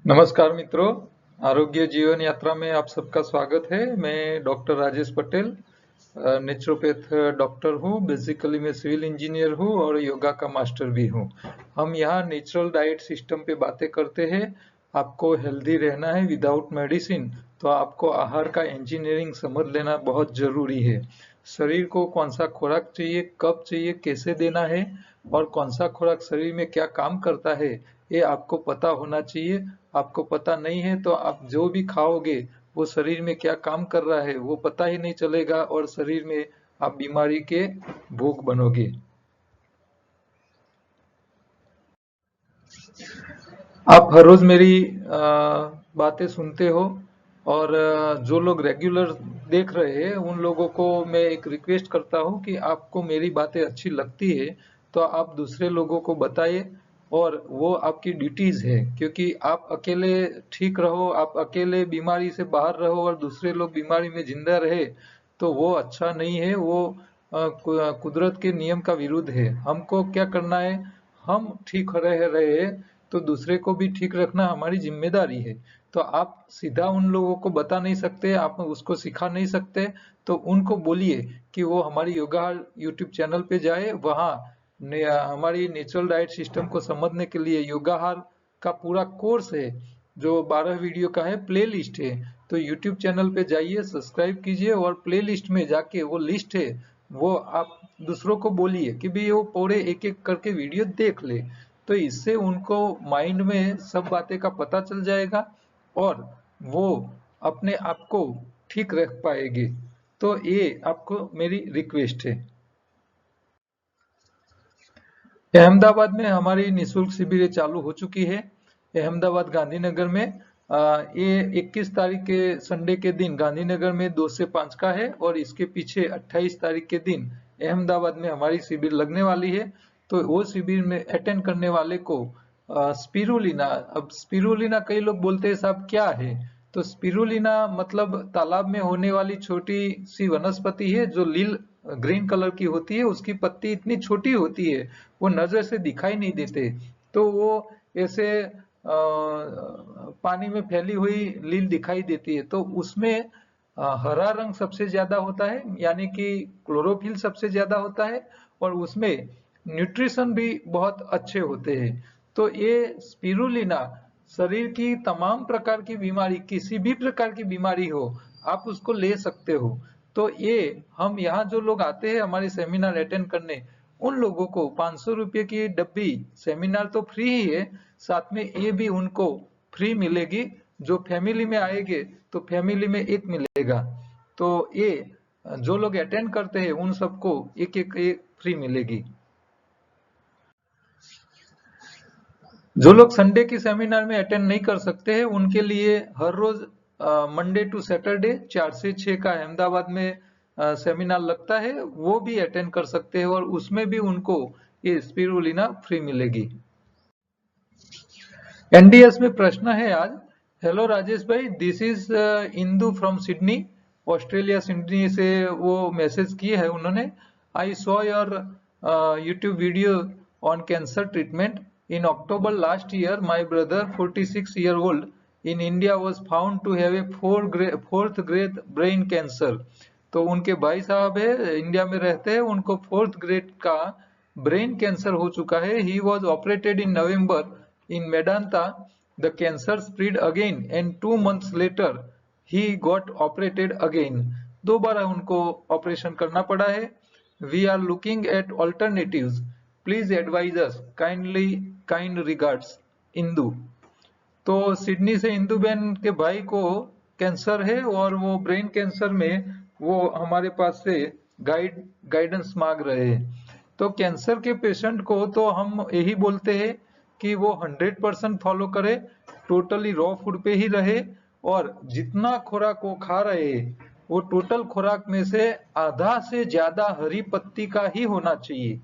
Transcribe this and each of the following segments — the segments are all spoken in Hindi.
नमस्कार मित्रों, आरोग्य जीवन यात्रा में आप सबका स्वागत है। मैं doctor Rajesh Patel, naturopath doctor हूँ। बेसिकली मैं सिविल इंजीनियर हूँ और योगा का मास्टर भी हूँ। हम यहाँ नेचुरल डाइट सिस्टम पे बातें करते हैं। आपको हेल्दी रहना है विदाउट मेडिसिन, तो आपको आहार का इंजीनियरिंग समझ लेना बहुत जरूरी है। शरीर को कौन सा खुराक चाहिए, कब चाहिए, कैसे देना है और कौन सा खुराक शरीर में क्या काम करता है, ये आपको पता होना चाहिए। आपको पता नहीं है तो आप जो भी खाओगे वो शरीर में क्या काम कर रहा है वो पता ही नहीं चलेगा और शरीर में आप बीमारी के भोग बनोगे। आप हर रोज मेरी बातें सुनते हो और जो लोग रेगुलर देख रहे हैं उन लोगों को मैं एक रिक्वेस्ट करता हूँ कि आपको मेरी बातें अच्छी लगती है तो आप दूसरे लोगों को बताइए। और वो आपकी ड्यूटीज है, क्योंकि आप अकेले ठीक रहो, आप अकेले बीमारी से बाहर रहो और दूसरे लोग बीमारी में जिंदा रहे तो वो अच्छा नहीं है। वो कुदरत के नियम का विरुद्ध है। हमको क्या करना है, हम ठीक रहे तो दूसरे को भी ठीक रखना हमारी जिम्मेदारी है। तो आप सीधा उन लोगों को बता नहीं सकते, आप उसको सिखा नहीं सकते, तो उनको बोलिए कि वो हमारी योगा यूट्यूब चैनल पे जाए। वहाँ हमारी नेचुरल डाइट सिस्टम को समझने के लिए योगाहार का पूरा कोर्स है जो 12 वीडियो का है, प्ले लिस्ट है। तो यूट्यूब चैनल पे जाइए, सब्सक्राइब कीजिए और प्ले लिस्ट में जाके वो लिस्ट है वो आप दूसरों को बोलिए कि भी वो पूरे एक एक करके वीडियो देख ले। तो इससे उनको माइंड में सब बातें का पता चल जाएगा और वो अपने आप को ठीक रख पाएंगे। तो ये आपको मेरी रिक्वेस्ट है। अहमदाबाद में हमारी निशुल्क शिविरें चालू हो चुकी है। अहमदाबाद गांधीनगर में ये 21 तारीख के संडे के दिन गांधीनगर में 2 से 5 का है और इसके पीछे 28 तारीख के दिन अहमदाबाद में हमारी शिविर लगने वाली है। तो वो शिविर में अटेंड करने वाले को स्पिरुलिना, अब स्पिरुलिना कई लोग बोलते हैं साहब क्या है, तो स्पिरुलिना मतलब तालाब में होने वाली छोटी सी वनस्पति है जो लील ग्रीन कलर की होती है। उसकी पत्ती इतनी छोटी होती है वो नजर से दिखाई नहीं देते। तो वो ऐसे पानी में फैली हुई लील दिखाई देती है। तो उसमें हरा रंग सबसे ज्यादा होता है, यानी कि क्लोरोफिल सबसे ज्यादा होता है और उसमें न्यूट्रिशन भी बहुत अच्छे होते हैं। तो ये स्पिरुलिना शरीर की तमाम प्रकार की बीमारी, किसी भी प्रकार की बीमारी हो, आप उसको ले सकते हो। तो ये हम यहाँ जो लोग आते हैं हमारे सेमिनार अटेंड करने, उन लोगों को 500 रुपये की डब्बी, सेमिनार तो फ्री ही है, साथ में ये भी उनको फ्री मिलेगी। जो फैमिली में आएंगे तो फैमिली में एक मिलेगा। तो ये जो लोग अटेंड करते हैं उन सबको एक एक फ्री मिलेगी। जो लोग संडे की सेमिनार में अटेंड नहीं कर सकते हैं उनके लिए हर रोज मंडे टू सैटरडे 4 से 6 का अहमदाबाद में सेमिनार लगता है, वो भी अटेंड कर सकते हैं और उसमें भी उनको ये स्पिरुलिना फ्री मिलेगी। एनडीएस में प्रश्न है आज। हेलो राजेश भाई, this is Indu from Sydney, Australia Sydney से वो मैसेज किए है उन्होंने। I saw your YouTube video on cancer treatment in October last year. My brother 46 year old in India was found to have a fourth grade brain cancer. तो उनके भाई साहब है, इंडिया में रहते हैं, उनको 4th ग्रेड का ब्रेन कैंसर हो चुका है। He was operated in November in Medanta. The cancer spread again and 2 months later he got operated again. दोबारा उनको ऑपरेशन करना पड़ा है। We are looking at alternatives. Please advise us. Kindly, kind regards. Indu. तो सिडनी से इंदु बेन के भाई को कैंसर है और वो ब्रेन कैंसर में वो हमारे पास से गाइडेंस मांग रहे हैं। तो कैंसर के पेशेंट को तो हम यही बोलते हैं कि वो 100% फॉलो करे, टोटली रॉ फूड पे ही रहे और जितना खुराक वो खा रहे हैं वो टोटल खुराक में से आधा से ज्यादा हरी पत्ती का ही होना चाहिए।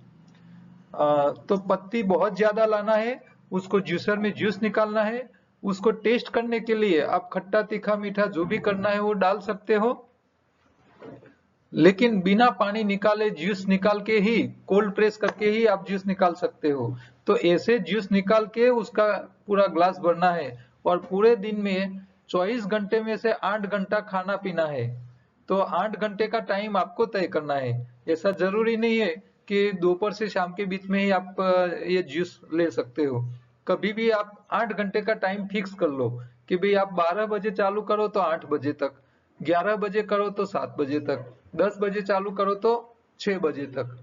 तो पत्ती बहुत ज्यादा लाना है, उसको जूसर में जूस निकालना है। उसको टेस्ट करने के लिए आप खट्टा तीखा मीठा जो भी करना है वो डाल सकते हो, लेकिन बिना पानी निकाले जूस निकाल के ही, कोल्ड प्रेस करके ही आप जूस निकाल सकते हो। तो ऐसे जूस निकाल के उसका पूरा ग्लास भरना है और पूरे दिन में 24 घंटे में से 8 घंटा खाना पीना है, तो 8 घंटे का टाइम आपको तय करना है। ऐसा जरूरी नहीं है कि दोपहर से शाम के बीच में ही आप ये जूस ले सकते हो। कभी भी आप 8 घंटे का टाइम फिक्स कर लो कि भाई आप 12 बजे चालू करो तो 8 बजे तक, 11 बजे करो तो 7 बजे तक, 10 बजे चालू करो तो 6 बजे तक।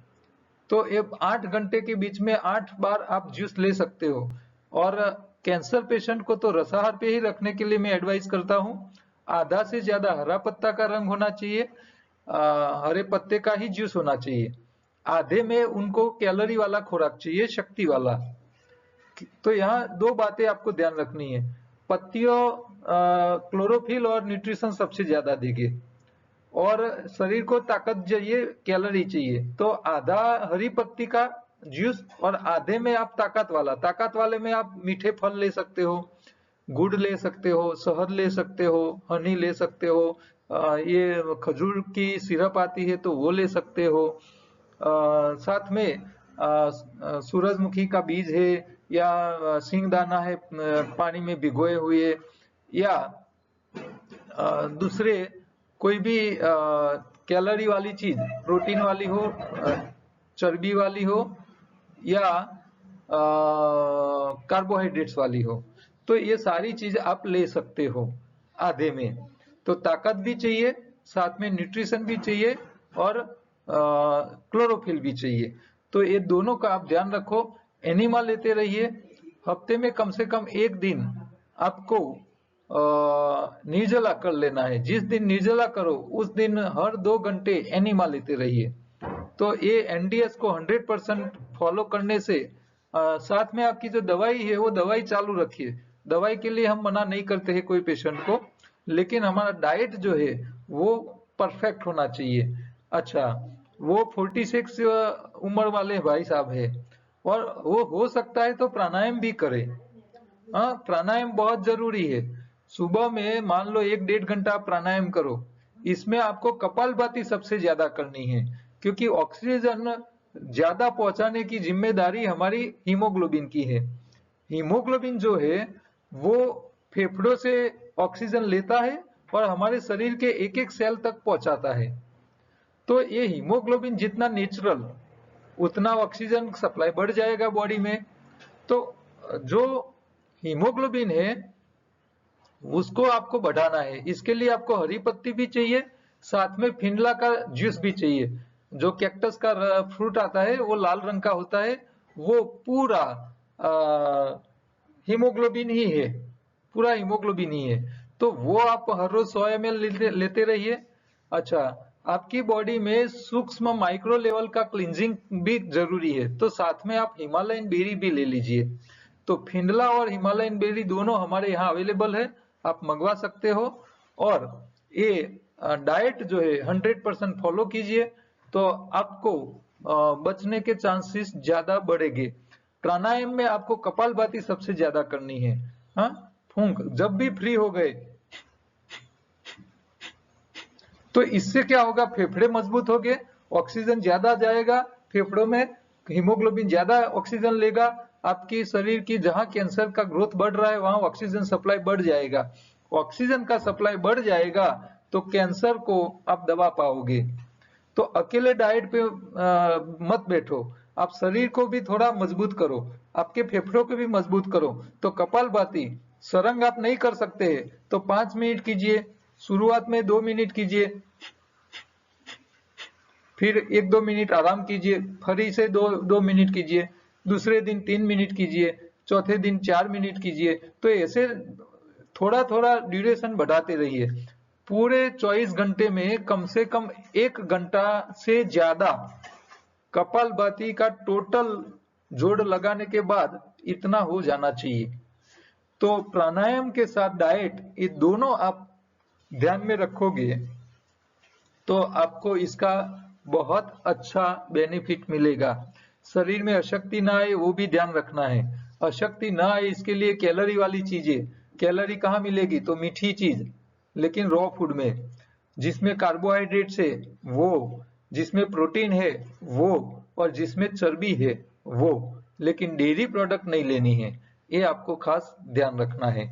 तो ये 8 घंटे के बीच में 8 बार आप जूस ले सकते हो। और कैंसर पेशेंट को तो रसाहार पे ही रखने के लिए मैं एडवाइस करता हूँ। आधा से ज्यादा हरा पत्ता का रंग होना चाहिए, हरे पत्ते का ही जूस होना चाहिए। आधे में उनको कैलोरी वाला खुराक चाहिए, शक्ति वाला। तो यहाँ दो बातें आपको ध्यान रखनी है, पत्तियों क्लोरोफिल और न्यूट्रिशन सबसे ज्यादा देंगे, और शरीर को ताकत चाहिए, कैलोरी चाहिए। तो आधा हरी पत्ती का जूस और आधे में आप ताकत वाले में आप मीठे फल ले सकते हो, गुड़ ले सकते हो, शहद ले सकते हो, हनी ले सकते हो, ये खजूर की सिरप आती है तो वो ले सकते हो, साथ में सूरजमुखी का बीज है या सिंगदाना है पानी में भिगोए हुए, या दूसरे कोई भी कैलोरी वाली चीज, प्रोटीन वाली हो, चर्बी वाली हो, या कार्बोहाइड्रेट्स वाली हो, तो ये सारी चीज आप ले सकते हो आधे में। तो ताकत भी चाहिए, साथ में न्यूट्रिशन भी चाहिए, और क्लोरोफिल भी चाहिए। तो ये दोनों का आप ध्यान रखो। एनिमा लेते रहिए, हफ्ते में कम से कम एक दिन आपको निर्जला कर लेना है। जिस दिन निर्जला करो उस दिन हर 2 घंटे एनिमा लेते रहिए। तो ये एनडीएस को 100% फॉलो करने से साथ में आपकी जो दवाई है वो दवाई चालू रखिए। दवाई के लिए हम मना नहीं करते हैं कोई पेशेंट को, लेकिन हमारा डाइट जो है वो परफेक्ट होना चाहिए। अच्छा, वो 46 उम्र वाले भाई साहब है और वो हो सकता है तो प्राणायाम भी करे। हाँ, प्राणायाम बहुत जरूरी है। सुबह में मान लो 1-1.5 घंटा प्राणायाम करो। इसमें आपको कपालभाति सबसे ज्यादा करनी है, क्योंकि ऑक्सीजन ज्यादा पहुंचाने की जिम्मेदारी हमारी हीमोग्लोबिन की है। हीमोग्लोबिन जो है वो फेफड़ों से ऑक्सीजन लेता है और हमारे शरीर के एक एक सेल तक पहुंचाता है। तो ये हीमोग्लोबिन जितना नेचुरल, उतना ऑक्सीजन सप्लाई बढ़ जाएगा बॉडी में। तो जो हीमोग्लोबिन है उसको आपको बढ़ाना है। इसके लिए आपको हरी पत्ती भी चाहिए, साथ में फिंडला का जूस भी चाहिए। जो कैक्टस का फ्रूट आता है वो लाल रंग का होता है, वो पूरा हीमोग्लोबिन ही है, पूरा हीमोग्लोबिन ही है। तो वो आप हर रोज 100 ml लेते रहिए। अच्छा, आपकी बॉडी में सूक्ष्म माइक्रो लेवल का क्लींजिंग भी जरूरी है, तो साथ में आप हिमालयन बेरी भी ले लीजिए। तो फिंडला और हिमालयन बेरी दोनों हमारे यहाँ अवेलेबल है, आप मंगवा सकते हो। और ये डाइट जो है 100% फॉलो कीजिए, तो आपको बचने के चांसेस ज्यादा बढ़ेंगे। प्राणायाम में आपको कपालभाति सबसे ज्यादा करनी है। हाँ, फूंक जब भी फ्री हो गए, तो इससे क्या होगा, फेफड़े मजबूत हो गए, ऑक्सीजन ज्यादा जाएगा फेफड़ों में, हीमोग्लोबिन ज्यादा ऑक्सीजन लेगा। आपकी शरीर की जहां कैंसर का ग्रोथ बढ़ रहा है वहां ऑक्सीजन सप्लाई बढ़ जाएगा। ऑक्सीजन का सप्लाई बढ़ जाएगा तो कैंसर को आप दबा पाओगे। तो अकेले डाइट पे मत बैठो, आप शरीर को भी थोड़ा मजबूत करो, आपके फेफड़ों को भी मजबूत करो। तो कपालभाति सरंग आप नहीं कर सकते हैं तो 5 मिनट कीजिए, शुरुआत में 2 मिनट कीजिए, फिर 1-2 मिनट आराम कीजिए, फिर से 2 मिनट कीजिए, दूसरे दिन 3 मिनट कीजिए, चौथे दिन 4 मिनट कीजिए। तो ऐसे थोड़ा थोड़ा ड्यूरेशन बढ़ाते रहिए। पूरे 24 घंटे में कम से कम 1 घंटा से ज्यादा कपालभाति का टोटल जोड़ लगाने के बाद इतना हो जाना चाहिए। तो प्राणायाम के साथ डाइट, ये दोनों आप ध्यान में रखोगे तो आपको इसका बहुत अच्छा बेनिफिट मिलेगा। शरीर में अशक्ति ना आए वो भी ध्यान रखना है। अशक्ति ना आए इसके लिए कैलोरी वाली चीजें, कैलोरी कहाँ मिलेगी, तो मीठी चीज, लेकिन रॉ फूड में, जिसमें कार्बोहाइड्रेट्स है वो, जिसमें प्रोटीन है वो, और जिसमें चर्बी है वो, लेकिन डेयरी प्रोडक्ट नहीं लेनी है। ये आपको खास ध्यान रखना है।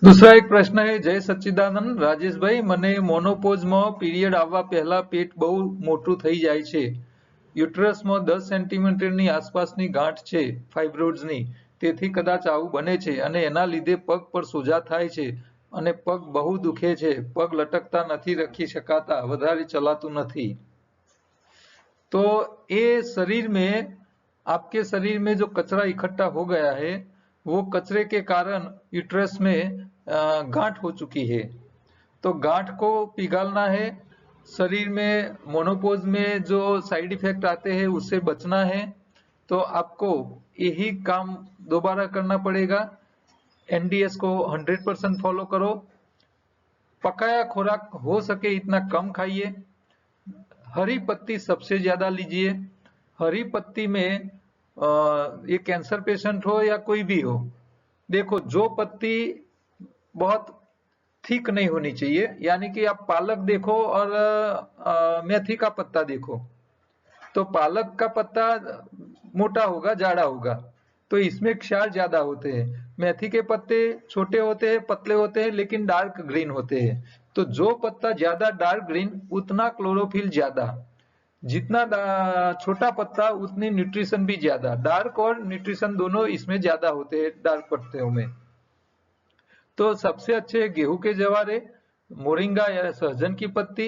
दूसरा एक प्रश्न है, जय सच्चिदानंद राजेश भाई, મને મોનોપોઝમાં પીરિયડ આવવા પહેલા પેટ બહુ મોટું થઈ જાય છે. યુટરસમાં 10 સેન્ટીમીટરની આસપાસની ગાંઠ છે ફાઇબ્રોઇડ્સની, તેથી કદાચ આવું બને છે અને એના લીધે પગ પર સોજા થાય છે અને પગ બહુ દુખે છે, પગ લટકતા નથી રખી શકાતા, વધારે ચલાતું નથી. तो ये शरीर में, आपके शरीर में जो कचरा इकट्ठा हो गया है वो कचरे के कारण यूट्रस में गांठ हो चुकी है. तो गांठ को पिघालना है. शरीर में मोनोपोज में जो साइड इफेक्ट आते हैं उससे बचना है. तो आपको यही काम दोबारा करना पड़ेगा. एनडीएस को 100% फॉलो करो. पकाया खुराक हो सके इतना कम खाइए. हरी पत्ती सबसे ज्यादा लीजिए. हरी पत्ती में ये कैंसर पेशेंट हो या कोई भी हो, देखो जो पत्ती बहुत थिक नहीं होनी चाहिए, यानी कि आप पालक देखो और मेथी का पत्ता देखो, तो पालक का पत्ता मोटा होगा, जाड़ा होगा, तो इसमें क्षार ज्यादा होते हैं. मेथी के पत्ते छोटे होते हैं, पतले होते हैं, लेकिन डार्क ग्रीन होते हैं. तो जो पत्ता ज्यादा डार्क ग्रीन उतना क्लोरोफिल ज्यादा, जितना छोटा पत्ता उतनी न्यूट्रिशन भी ज्यादा. डार्क और न्यूट्रिशन दोनों इसमें ज्यादा होते हैं डार्क पत्तों में. तो सबसे अच्छे गेहूं के जवारे, मोरिंगा या सहजन की पत्ती,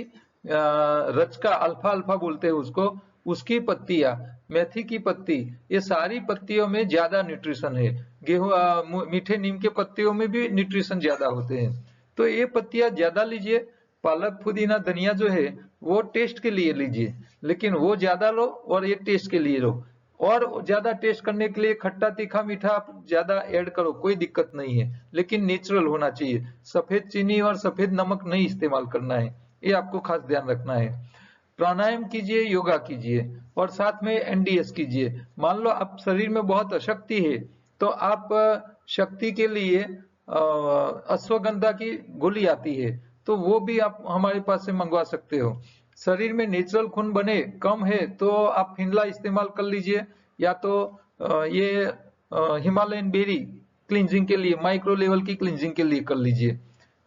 रचका अल्फा अल्फा बोलते हैं उसको, उसकी पत्तियां, मेथी की पत्ती, ये सारी पत्तियों में ज्यादा न्यूट्रिशन है. गेहूं मीठे नीम के पत्तियों में भी न्यूट्रिशन ज्यादा होते हैं. तो ये पत्तियां ज्यादा लीजिए. पालक पुदीना धनिया जो है वो टेस्ट के लिए लीजिए, लेकिन वो ज्यादा लो और ये टेस्ट के लिए लो. और ज्यादा टेस्ट करने के लिए खट्टा तीखा मीठा आप ज्यादा ऐड करो, कोई दिक्कत नहीं है, लेकिन नेचुरल होना चाहिए. सफेद चीनी और सफेद नमक नहीं इस्तेमाल करना है, ये आपको खास ध्यान रखना है. प्राणायाम कीजिए, योगा कीजिए और साथ में एनडीएस कीजिए. मान लो आप शरीर में बहुत अशक्ति है तो आप शक्ति के लिए अश्वगंधा की गोली आती है, तो वो भी आप हमारे पास से मंगवा सकते हो. शरीर में नेचुरल खून बने कम है तो आप फिनला इस्तेमाल कर लीजिए, या तो ये हिमालयन बेरी क्लींजिंग के लिए, माइक्रो लेवल की क्लींजिंग के लिए कर लीजिए.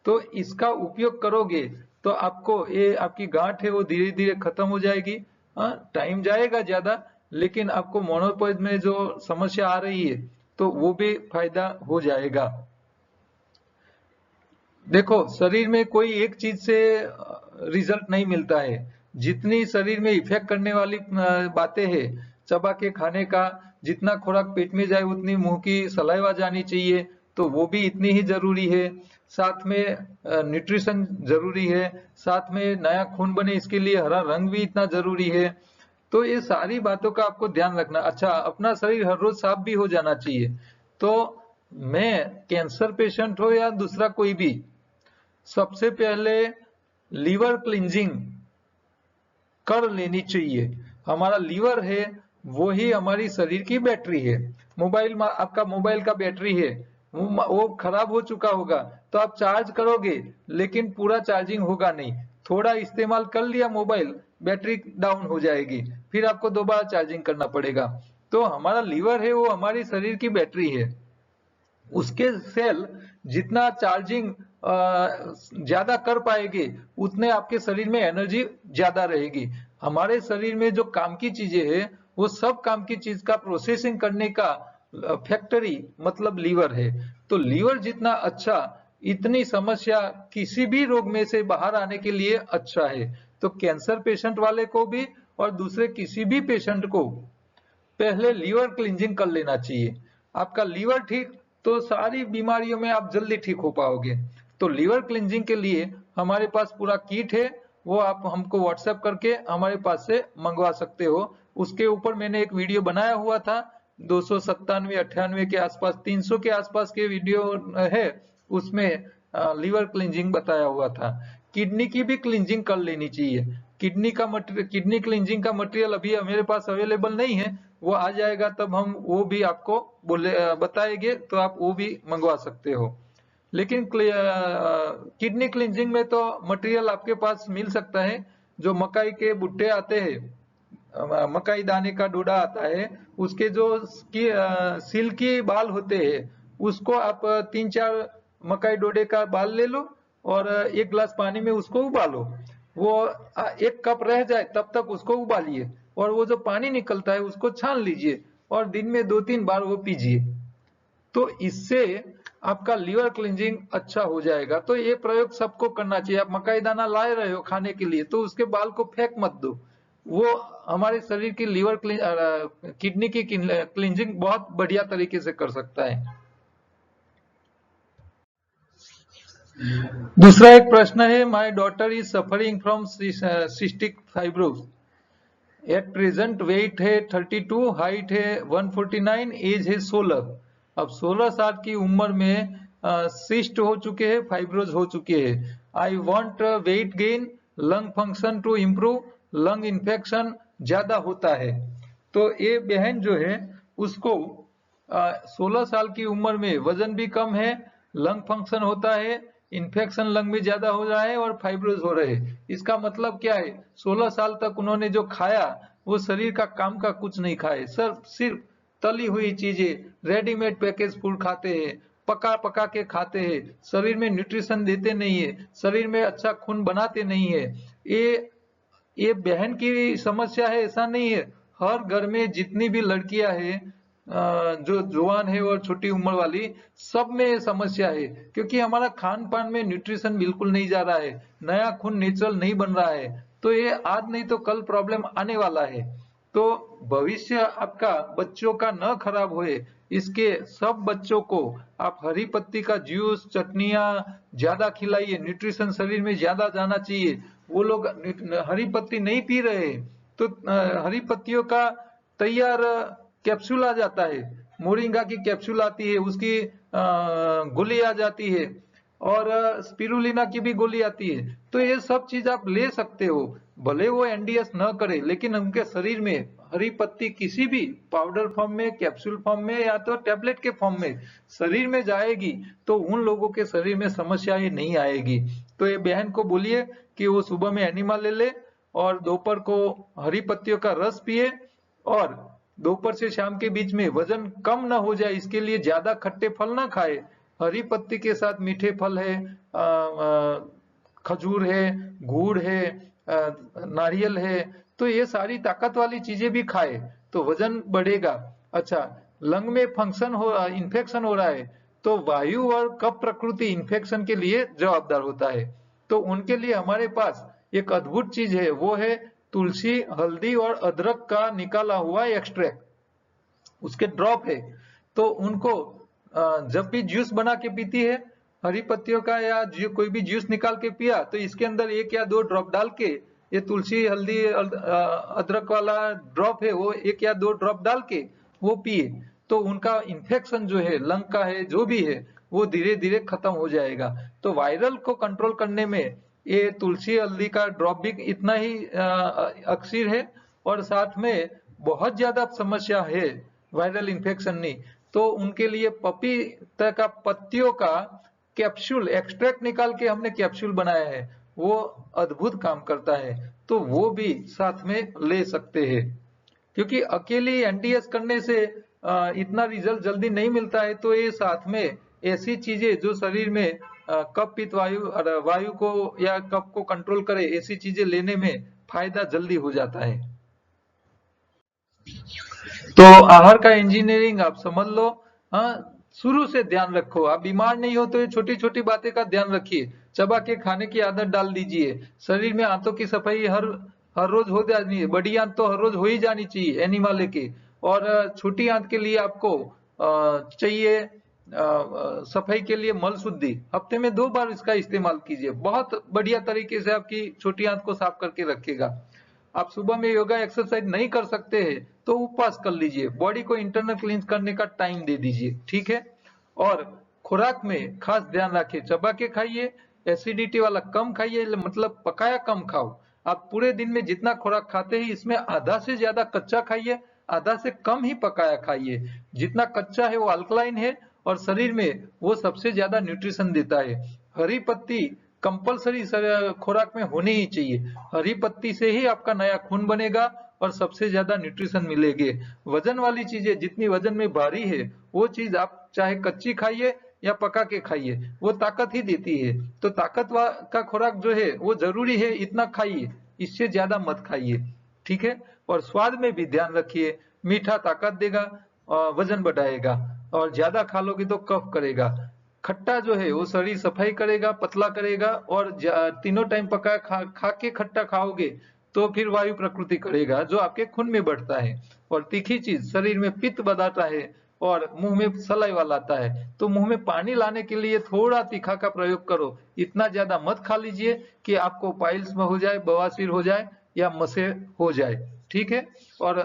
तो इसका उपयोग करोगे तो आपको ये आपकी गांठ है वो धीरे धीरे खत्म हो जाएगी. टाइम जाएगा ज्यादा, लेकिन आपको मोनोपॉज में जो समस्या आ रही है तो वो भी फायदा हो जाएगा. देखो शरीर में कोई एक चीज से रिजल्ट नहीं मिलता है. जितनी शरीर में इफेक्ट करने वाली बातें हैं, चबा के खाने का, जितना खुराक पेट में जाए उतनी मुंह की सलाइवा जानी चाहिए, तो वो भी इतनी ही जरूरी है. साथ में न्यूट्रिशन जरूरी है, साथ में नया खून बने इसके लिए हरा रंग भी इतना जरूरी है. तो ये सारी बातों का आपको ध्यान रखना. अच्छा, अपना शरीर हर रोज साफ भी हो जाना चाहिए. तो मैं कैंसर पेशेंट हो या दूसरा कोई भी, सबसे पहले लीवर क्लींजिंग कर लेनी चाहिए. हमारा लीवर है वो ही हमारी शरीर की बैटरी है. मोबाइल में आपका मोबाइल का बैटरी है, वो खराब हो चुका होगा तो आप चार्ज करोगे लेकिन पूरा चार्जिंग होगा नहीं. थोड़ा इस्तेमाल कर लिया मोबाइल, बैटरी डाउन हो जाएगी, फिर आपको दोबारा चार्जिंग करना पड़ेगा. तो हमारा लीवर है वो हमारी शरीर की बैटरी है. उसके सेल जितना चार्जिंग ज्यादा कर पाएंगे उतने आपके शरीर में एनर्जी ज्यादा रहेगी. हमारे शरीर में जो काम की चीजें हैं वो सब काम की चीज का प्रोसेसिंग करने का फैक्ट्री मतलब लीवर है. तो लीवर जितना अच्छा, इतनी समस्या किसी भी रोग में से बाहर आने के लिए अच्छा है. तो कैंसर पेशेंट वाले को भी और दूसरे किसी भी पेशेंट को पहले लीवर क्लींजिंग कर लेना चाहिए. आपका लीवर ठीक तो सारी बीमारियों में आप जल्दी ठीक हो पाओगे. तो लीवर क्लींजिंग के लिए हमारे पास पूरा किट है, वो आप हमको व्हाट्सएप करके हमारे पास से मंगवा सकते हो. उसके ऊपर मैंने एक वीडियो बनाया हुआ था, 297-98 के आसपास, 300 के आसपास के वीडियो है, उसमें लीवर क्लींजिंग बताया हुआ था. किडनी की भी क्लींजिंग कर लेनी चाहिए. किडनी क्लींजिंग का मटेरियल अभी मेरे पास अवेलेबल नहीं है, वो आ जाएगा तब हम वो भी आपको बताएंगे, तो आप वो भी मंगवा सकते हो. लेकिन किडनी क्लींजिंग में तो मटेरियल आपके पास मिल सकता है. जो मकाई के भुट्टे आते हैं, मकाई दाने का डोडा आता है, उसके जो सिल्की बाल होते हैं उसको आप 3-4 मकाई डोडे का बाल ले लो और 1 गिलास पानी में उसको उबालो। वो 1 कप रह जाए तब तक उसको उबालिए और वो जो पानी निकलता है उसको छान लीजिए और दिन में 2-3 बार वो पीजिए। तो इससे आपका लीवर क्लींजिंग अच्छा हो जाएगा। तो ये प्रयोग सबको करना चाहिए। आप मकाई दाना लाए रहे हो खाने के लिए तो उसके बाल को फेंक मत दो। वो हमारे शरीर की किडनी की क्लींजिंग बहुत बढ़िया तरीके से कर सकता है। दूसरा एक प्रश्न है, my daughter is suffering from cystic fibrosis, at present weight है 32, हाइट है 149, एज है 16। अब 16 साल की उम्र में सिस्ट हो चुके हैं, फाइब्रोज हो चुके हैं। I want weight gain, lung function to improve, lung infection ज्यादा होता है। तो ये बहन जो है उसको 16 साल की उम्र में वजन भी कम है, लंग फंक्शन होता है, इन्फेक्शन लंग में ज्यादा हो रहा है और फाइब्रोज हो रहे हैं। इसका मतलब क्या है, 16 साल तक उन्होंने जो खाया वो शरीर का काम का कुछ नहीं खाए, सिर्फ तली हुई चीजें, रेडीमेड पैकेज फूड खाते हैं, पका पका के खाते हैं, शरीर में न्यूट्रिशन देते नहीं है, शरीर में अच्छा खून बनाते नहीं है। ये बहन की समस्या है ऐसा नहीं है, हर घर में जितनी भी लड़कियां हैं जो जवान है और छोटी उम्र वाली, सब में समस्या है। क्योंकि हमारा खान पान में न्यूट्रिशन बिल्कुल नहीं जा रहा है, नया खून नेचुरल नहीं बन रहा है। तो ये आज नहीं तो कल प्रॉब्लम आने वाला है। तो भविष्य आपका बच्चों का न खराब होए, इसके सब बच्चों को आप हरी पत्ती का जूस, चटनियां ज्यादा खिलाइए, न्यूट्रिशन शरीर में ज्यादा जाना चाहिए। वो लोग हरी पत्ती नहीं पी रहे तो हरी पत्तियों का तैयार कैप्सूल आ जाता है, मोरिंगा की कैप्सूल आती है, उसकी गोली आ जाती है और स्पिरुलिना की भी गोली आती है। तो ये सब चीज आप ले सकते हो, भले वो एनडीएस न करे लेकिन उनके शरीर में हरी पत्ती किसी भी पाउडर फॉर्म में, कैप्सूल फॉर्म में या तो टैबलेट के फॉर्म में शरीर में जाएगी तो उन लोगों के शरीर में समस्याएं नहीं आएगी। तो ये बहन को बोलिए कि वो सुबह में एनिमा ले ले और दोपहर को हरी पत्तियों का रस पिए और दोपहर से शाम के बीच में वजन कम ना हो जाए इसके लिए ज्यादा खट्टे फल ना खाए। हरी पत्ती के साथ मीठे फल है, खजूर है, गुड़ है, नारियल है, तो ये सारी ताकत वाली चीजें भी खाए तो वजन बढ़ेगा। अच्छा, लंग में फंक्शन हो, इन्फेक्शन हो रहा है तो वायु और कफ प्रकृति इन्फेक्शन के लिए जवाबदार होता है। तो उनके लिए हमारे पास एक अद्भुत चीज है, वो है तुलसी, हल्दी और अदरक का निकाला हुआ एक्सट्रैक्ट, उसके ड्रॉप है। तो उनको जब भी जूस बना के पीती है हरी पत्तियों का या कोई भी जूस निकाल के पिया तो इसके अंदर 1 या 2 ड्रॉप डाल के, ये तुलसी हल्दी अदरक वाला ड्रॉप है वो 1 या 2 ड्रॉप डाल के वो पिए तो उनका इन्फेक्शन जो है लंग का है जो भी है वो धीरे धीरे खत्म हो जाएगा। तो वायरल को कंट्रोल करने में ये तुलसी हल्दी का ड्रॉप भी इतना ही अक्सर है। और साथ में बहुत ज्यादा समस्या है वायरल इन्फेक्शन नहीं तो उनके लिए पपीता का पत्तियों का कैप्सूल एक्सट्रैक्ट निकाल के हमने कैप्सूल बनाया है, वो अद्भुत काम करता है। तो वो भी साथ में ले सकते हैं, क्योंकि अकेले एनडीएस करने से इतना रिजल्ट जल्दी नहीं मिलता है। तो ये साथ में ऐसी चीजें जो शरीर में कफ पित्त वायु को या कफ को कंट्रोल करे, ऐसी चीजें लेने में फायदा जल्दी हो जाता है। तो आहार का इंजीनियरिंग आप समझ लो। हाँ, शुरू से ध्यान रखो, आप बीमार नहीं हो तो ये छोटी छोटी बातें का ध्यान रखिए, चबा के खाने की आदत डाल दीजिए, शरीर में आंतों की सफाई हर हर रोज हो जानी है, बड़ी आंत तो हर रोज हो ही जानी चाहिए एनिमा लेके। और छोटी आंत के लिए आपको चाहिए सफाई के लिए मल शुद्धि, हफ्ते में 2 बार इसका इस्तेमाल कीजिए, बहुत बढ़िया तरीके से आपकी छोटी आंत को साफ करके रखेगा। आप सुबह में योगा एक्सरसाइज नहीं कर सकते हैं तो उपवास कर लीजिए, बॉडी को इंटरनल क्लींस करने का टाइम दे दीजिए, ठीक है। और खुराक में खास ध्यान रखिए, चबा के खाइए, एसिडिटी वाला कम खाइए, मतलब पकाया कम खाओ। आप पूरे दिन में जितना खुराक खाते हैं इसमें आधा से ज्यादा कच्चा खाइए, आधा से कम ही पकाया खाइए। जितना कच्चा है वो अल्कलाइन है और शरीर में वो सबसे ज्यादा न्यूट्रिशन देता है। हरी पत्ती कंपलसरी खुराक में होनी ही चाहिए, हरी पत्ती से ही आपका नया खून बनेगा और सबसे ज्यादा न्यूट्रिशन मिलेगी। वजन वाली चीजें जितनी वजन में भारी है वो चीज आप चाहे कच्ची खाइए या पका के खाइए, वो ताकत ही देती है। तो ताकत का खुराक जो है वो जरूरी है, इतना खाइए, इससे ज्यादा मत खाइए, ठीक है। और स्वाद में भी ध्यान रखिए, मीठा ताकत देगा, वजन बढ़ाएगा, और ज्यादा खा लोगे तो कफ करेगा। खट्टा जो है वो शरीर सफाई करेगा, पतला करेगा, और तीनों टाइम पका खा के खट्टा खाओगे तो फिर वायु प्रकृति करेगा, जो आपके खून में बढ़ता है। और तीखी चीज शरीर में पित्त बढ़ाता है और मुंह में सलाइवा लाता है। तो मुंह में पानी लाने के लिए थोड़ा तीखा का प्रयोग करो, इतना ज्यादा मत खा लीजिए कि आपको पाइल्स में हो जाए, बवासीर हो जाए, या मसे हो जाए, ठीक है। और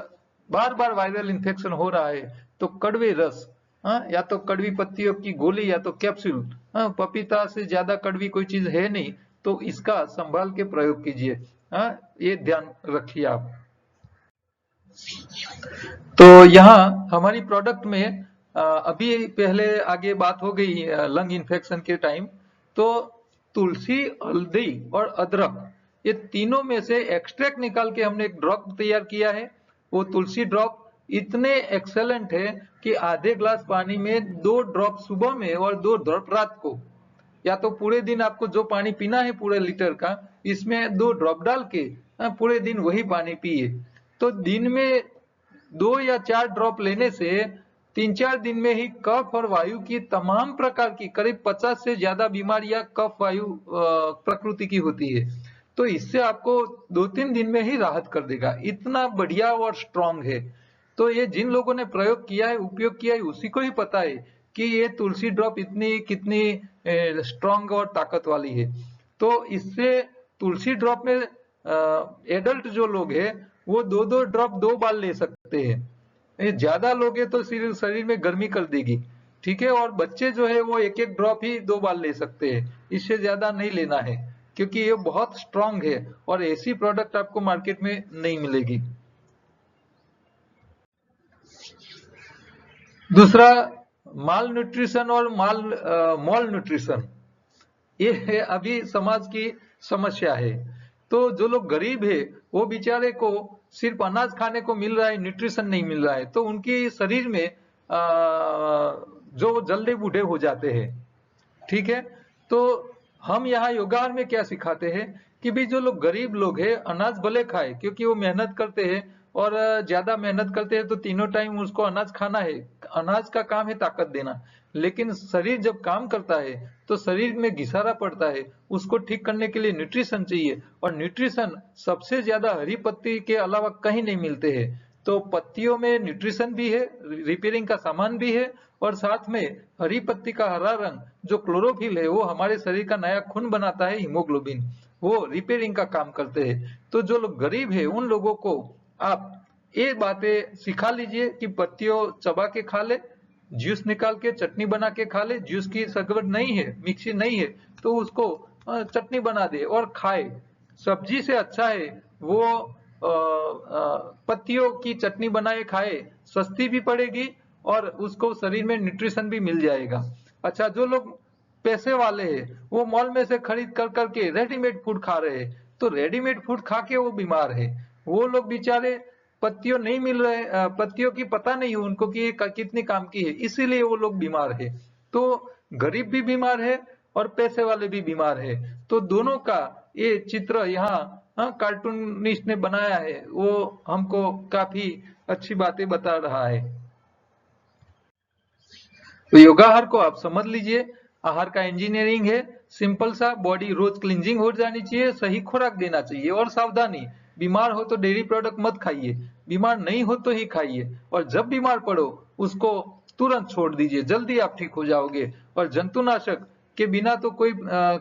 बार बार वायरल इन्फेक्शन हो रहा है तो कड़वे रस, या तो कड़वी पत्तियों की गोली या तो कैप्सूल, पपीता से ज्यादा कड़वी कोई चीज है नहीं, तो इसका संभाल के प्रयोग कीजिए, ये ध्यान रखिए आप। तो यहाँ हमारी प्रोडक्ट में अभी पहले आगे बात हो गई लंग इन्फेक्शन के टाइम, तो तुलसी, हल्दी और अदरक, ये तीनों में से एक्सट्रैक्ट निकाल के हमने एक ड्रॉप तैयार किया है। वो तुलसी ड्रॉप इतने एक्सेलेंट है कि आधे ग्लास पानी में 2 ड्रॉप सुबह में और 2 ड्रॉप रात को, या तो पूरे दिन आपको जो पानी पीना है पूरे लीटर का, इसमें 2 ड्रॉप डाल के पूरे दिन वही पानी पिए। तो दिन में 2 या 4 ड्रॉप लेने से 3-4 दिन में ही कफ और वायु की तमाम प्रकार की करीब 50 से ज्यादा बीमारियां कफ वायु प्रकृति की होती है। तो इससे आपको 2-3 दिन में ही राहत कर देगा, इतना बढ़िया और स्ट्रांग है। तो ये जिन लोगों ने प्रयोग किया है, उपयोग किया है, उसी को ही पता है कि ये तुलसी ड्रॉप इतनी कितनी स्ट्रांग और ताकत वाली है। तो इससे तुलसी ड्रॉप में एडल्ट जो लोग हैं वो 2-2 ड्रॉप 2 बार ले सकते हैं, ज्यादा लोगे तो शरीर में गर्मी कर देगी, ठीक है। और बच्चे जो है वो 1-1 ड्रॉप ही 2 बार ले सकते हैं, इससे ज्यादा नहीं लेना है, क्योंकि ये बहुत स्ट्रांग है और ऐसी प्रोडक्ट आपको मार्केट में नहीं मिलेगी। दूसरा, माल न्यूट्रिशन और मॉल न्यूट्रिशन, ये है अभी समाज की समस्या है। तो जो लोग गरीब है वो बेचारे को सिर्फ अनाज खाने को मिल रहा है, न्यूट्रिशन नहीं मिल रहा है, तो उनके शरीर में जो जल्दी बूढ़े हो जाते हैं, ठीक है। तो हम यहाँ योगाहार में क्या सिखाते हैं कि भी जो लोग गरीब लोग हैं अनाज भले खाए, क्योंकि वो मेहनत करते हैं, और ज्यादा मेहनत करते हैं तो तीनों टाइम उसको अनाज खाना है, अनाज का काम है ताकत देना। लेकिन शरीर जब काम करता है तो शरीर में घिसारा पड़ता है, उसको ठीक करने के लिए न्यूट्रिशन चाहिए, और न्यूट्रिशन सबसे ज्यादा हरी पत्ती के अलावा कहीं नहीं मिलते हैं। तो पत्तियों में न्यूट्रिशन भी है, रिपेयरिंग का सामान भी है, और साथ में हरी पत्ती का हरा रंग जो क्लोरोफिल है वो हमारे शरीर का नया खून बनाता है, हीमोग्लोबिन, वो रिपेयरिंग का काम करते हैं। तो जो लोग गरीब है उन लोगों को आप ये बातें सिखा लीजिए कि पत्तियों चबा के खा ले, जूस निकाल के चटनी बना के खा ले, जूस की सगवट नहीं है, मिक्सी नहीं है, तो उसको चटनी बना दे और खाए। सब्जी से अच्छा है वो पत्तियों की चटनी बनाए खाए, सस्ती भी पड़ेगी और उसको शरीर में न्यूट्रिशन भी मिल जाएगा। अच्छा, जो लोग पैसे वाले हैं वो मॉल में से खरीद कर करके रेडीमेड फूड खा रहे हैं, तो रेडीमेड फूड खा के वो बीमार है। वो लोग बेचारे पत्तियों नहीं मिल रहे, पत्तियों की पता नहीं है उनको कि कितनी काम की है, इसीलिए वो लोग बीमार है। तो गरीब भी बीमार है और पैसे वाले भी बीमार है। तो दोनों का ये चित्र यहाँ कार्टूनिस्ट ने बनाया है, वो हमको काफी अच्छी बातें बता रहा है। तो योगाहार को आप समझ लीजिए, आहार का इंजीनियरिंग है, सिंपल सा, बॉडी रोज क्लींजिंग हो जानी चाहिए, सही खुराक देना चाहिए, और सावधानी, बीमार हो तो डेयरी प्रोडक्ट मत खाइए, बीमार नहीं हो तो ही खाइए, और जब बीमार पड़ो उसको तुरंत छोड़ दीजिए, जल्दी आप ठीक हो जाओगे। और जंतुनाशक के बिना तो कोई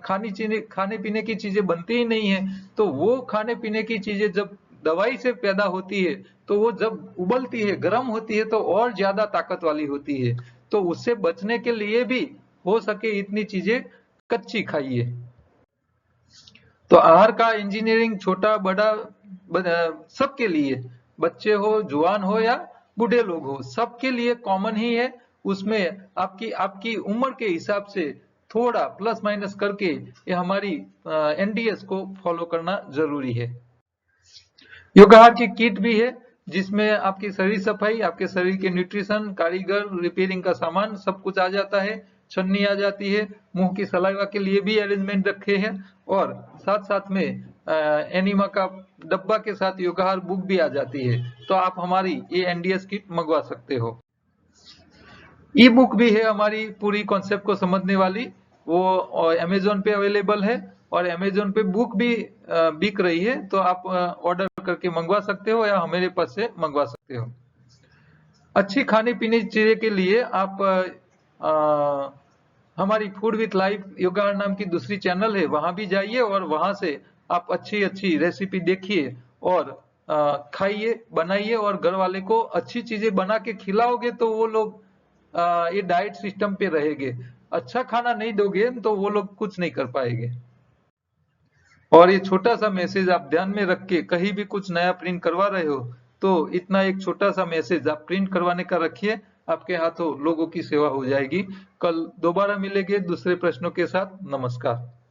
खाने पीने की चीजें बनती ही नहीं है। तो वो खाने पीने की चीजें जब दवाई से पैदा होती है तो वो जब उबलती है, गर्म होती है, तो और ज्यादा ताकत वाली होती है। तो उससे बचने के लिए भी हो सके इतनी चीजें कच्ची खाइए। तो आहार का इंजीनियरिंग छोटा बड़ा सबके लिए, बच्चे हो, जुआन हो या बूढ़े लोग हो, सबके लिए कॉमन ही है। उसमें आपकी आपकी उम्र के हिसाब से थोड़ा प्लस माइनस करके ये हमारी एनडीएस को फॉलो करना जरूरी है। योगाहार की किट भी है जिसमें आपकी शरीर सफाई, आपके शरीर के न्यूट्रिशन, कारीगर, रिपेयरिंग का सामान सब कुछ आ जाता है। छन्नी आ जाती है, मुंह की सलाइवा के लिए भी अरेंजमेंट रखे हैं, और साथ साथ में एनिमा का डब्बा के साथ योगाहार बुक भी आ जाती है। तो आप हमारी ये एनडीएस किट मंगवा सकते हो। ई बुक भी है हमारी पूरी कॉन्सेप्ट को समझने वाली, वो अमेजोन पे अवेलेबल है, और अमेजोन पे बुक भी बिक रही है, तो आप ऑर्डर करके मंगवा सकते हो या हमारे पास से मंगवा सकते हो। अच्छी खाने पीने की चीजें के लिए आप हमारी फूड विथ लाइफ योगा नाम की दूसरी चैनल है, वहां भी जाइए और वहां से आप अच्छी अच्छी रेसिपी देखिए और खाइए, बनाइए, और घर वाले को अच्छी चीजें बना के खिलाओगे तो वो लोग ये डाइट सिस्टम पे रहेंगे। अच्छा खाना नहीं दोगे तो वो लोग कुछ नहीं कर पाएंगे। और ये छोटा सा मैसेज आप ध्यान में रख के कहीं भी कुछ नया प्रिंट करवा रहे हो तो इतना एक छोटा सा मैसेज आप प्रिंट करवाने का रखिए, आपके हाथों लोगों की सेवा हो जाएगी। कल दोबारा मिलेंगे दूसरे प्रश्नों के साथ। नमस्कार।